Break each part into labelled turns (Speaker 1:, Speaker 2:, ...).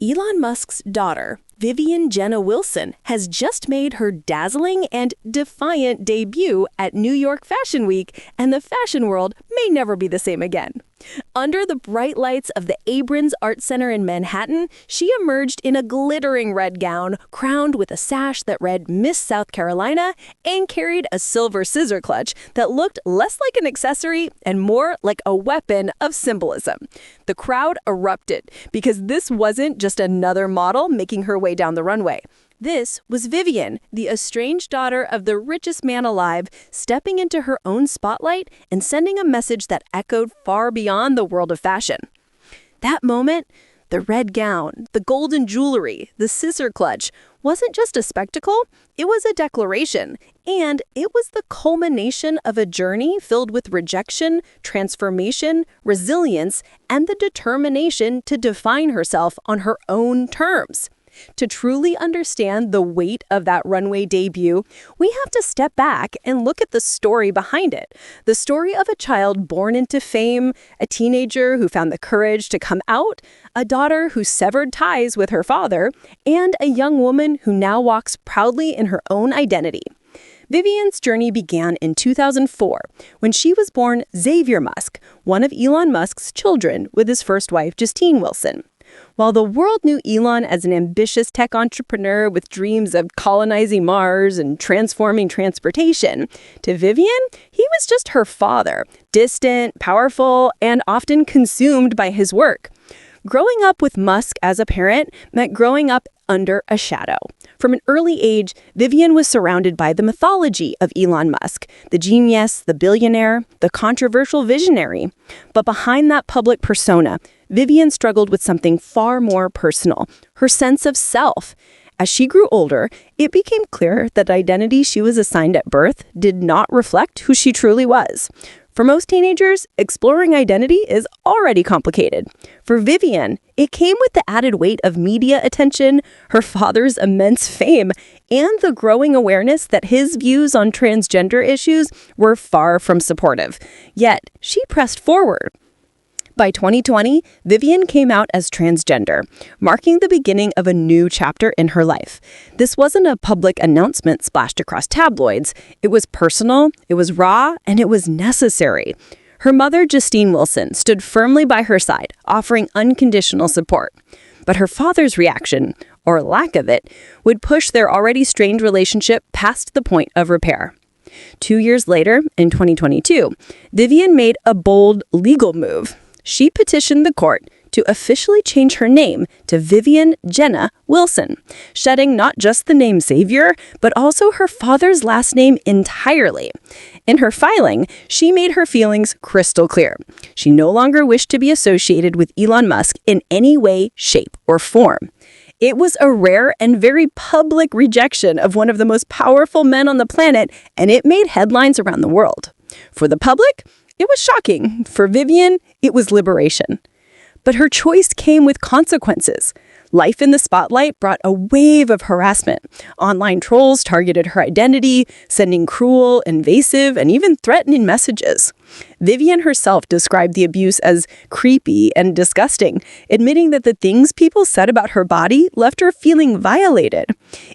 Speaker 1: Elon Musk's daughter, Vivian Jenna Wilson, has just made her dazzling and defiant debut at New York Fashion Week, and the fashion world may never be the same again. Under the bright lights of the Abrams Art Center in Manhattan, she emerged in a glittering red gown, crowned with a sash that read Miss South Carolina, and carried a silver scissor clutch that looked less like an accessory and more like a weapon of symbolism. The crowd erupted because this wasn't just another model making her way down the runway. This was Vivian, the estranged daughter of the richest man alive, stepping into her own spotlight and sending a message that echoed far beyond the world of fashion. That moment, the red gown, the golden jewelry, the scissor clutch, wasn't just a spectacle, it was a declaration. And it was the culmination of a journey filled with rejection, transformation, resilience, and the determination to define herself on her own terms. To truly understand the weight of that runway debut, we have to step back and look at the story behind it. The story of a child born into fame, a teenager who found the courage to come out, a daughter who severed ties with her father, and a young woman who now walks proudly in her own identity. Vivian's journey began in 2004 when she was born Xavier Musk, one of Elon Musk's children, with his first wife, Justine Wilson. While the world knew Elon as an ambitious tech entrepreneur with dreams of colonizing Mars and transforming transportation, to Vivian, he was just her father, distant, powerful, and often consumed by his work. Growing up with Musk as a parent meant growing up under a shadow. From an early age, Vivian was surrounded by the mythology of Elon Musk, the genius, the billionaire, the controversial visionary. But behind that public persona, Vivian struggled with something far more personal, her sense of self. As she grew older, it became clear that the identity she was assigned at birth did not reflect who she truly was. For most teenagers, exploring identity is already complicated. For Vivian, it came with the added weight of media attention, her father's immense fame, and the growing awareness that his views on transgender issues were far from supportive. Yet, she pressed forward. By 2020, Vivian came out as transgender, marking the beginning of a new chapter in her life. This wasn't a public announcement splashed across tabloids. It was personal, it was raw, and it was necessary. Her mother, Justine Wilson, stood firmly by her side, offering unconditional support. But her father's reaction, or lack of it, would push their already strained relationship past the point of repair. 2 years later, in 2022, Vivian made a bold legal move. She petitioned the court to officially change her name to Vivian Jenna Wilson, shedding not just the name Xavier, but also her father's last name entirely. In her filing, she made her feelings crystal clear. She no longer wished to be associated with Elon Musk in any way, shape, or form. It was a rare and very public rejection of one of the most powerful men on the planet, and it made headlines around the world. For the public, it was shocking. For Vivian, it was liberation. But her choice came with consequences. Life in the spotlight brought a wave of harassment. Online trolls targeted her identity, sending cruel, invasive, and even threatening messages. Vivian herself described the abuse as creepy and disgusting, admitting that the things people said about her body left her feeling violated.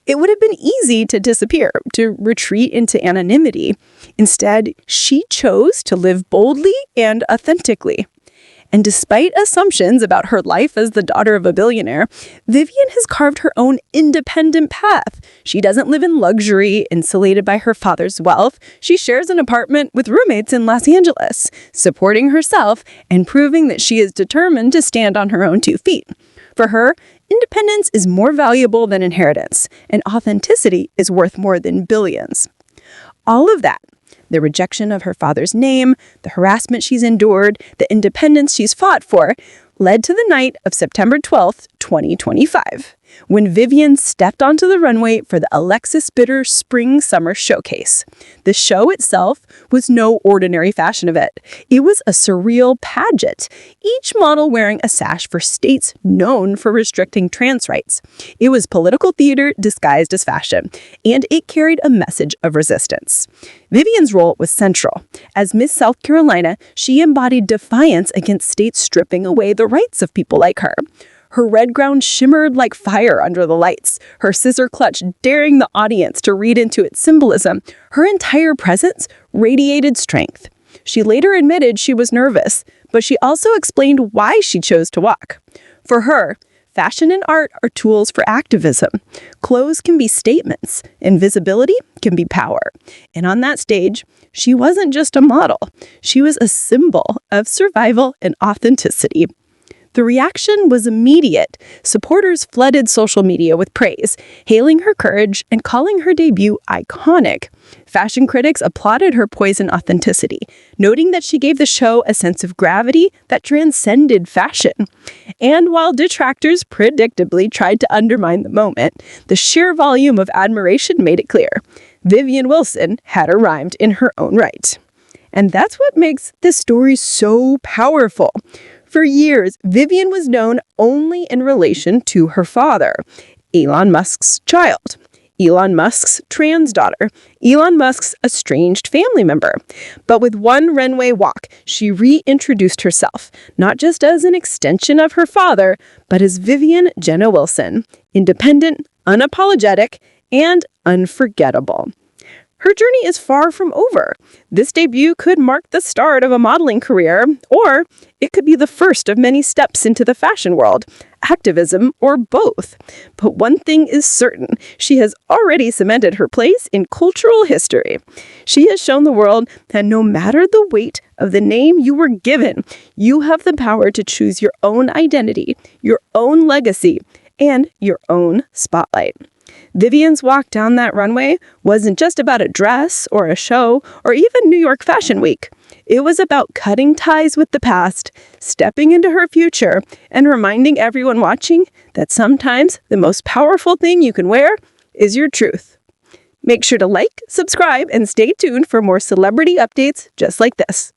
Speaker 1: It would have been easy to disappear, to retreat into anonymity. Instead, she chose to live boldly and authentically. And despite assumptions about her life as the daughter of a billionaire, Vivian has carved her own independent path. She doesn't live in luxury, insulated by her father's wealth. She shares an apartment with roommates in Los Angeles, supporting herself and proving that she is determined to stand on her own 2 feet. For her, independence is more valuable than inheritance, and authenticity is worth more than billions. All of that, the rejection of her father's name, the harassment she's endured, the independence she's fought for, led to the night of September 12th, 2025, when Vivian stepped onto the runway for the Alexis Bittar Spring-Summer showcase. The show itself was no ordinary fashion event. It was a surreal pageant, each model wearing a sash for states known for restricting trans rights. It was political theater disguised as fashion, and it carried a message of resistance. Vivian's role was central. As Miss South Carolina, she embodied defiance against states stripping away the rights of people like her. Her red gown shimmered like fire under the lights, her scissor clutch daring the audience to read into its symbolism. Her entire presence radiated strength. She later admitted she was nervous, but she also explained why she chose to walk. For her, fashion and art are tools for activism. Clothes can be statements, and visibility can be power. And on that stage, she wasn't just a model. She was a symbol of survival and authenticity. The reaction was immediate. Supporters flooded social media with praise, hailing her courage and calling her debut iconic. Fashion critics applauded her poise and authenticity, noting that she gave the show a sense of gravity that transcended fashion. And while detractors predictably tried to undermine the moment, the sheer volume of admiration made it clear. Vivian Wilson had arrived in her own right. And that's what makes this story so powerful. For years, Vivian was known only in relation to her father, Elon Musk's child, Elon Musk's trans daughter, Elon Musk's estranged family member. But with one runway walk, she reintroduced herself, not just as an extension of her father, but as Vivian Jenna Wilson, independent, unapologetic, and unforgettable. Her journey is far from over. This debut could mark the start of a modeling career, or it could be the first of many steps into the fashion world, activism, or both. But one thing is certain, she has already cemented her place in cultural history. She has shown the world that no matter the weight of the name you were given, you have the power to choose your own identity, your own legacy, and your own spotlight. Vivian's walk down that runway wasn't just about a dress or a show or even New York Fashion Week. It was about cutting ties with the past, stepping into her future, and reminding everyone watching that sometimes the most powerful thing you can wear is your truth. Make sure to like, subscribe, and stay tuned for more celebrity updates just like this.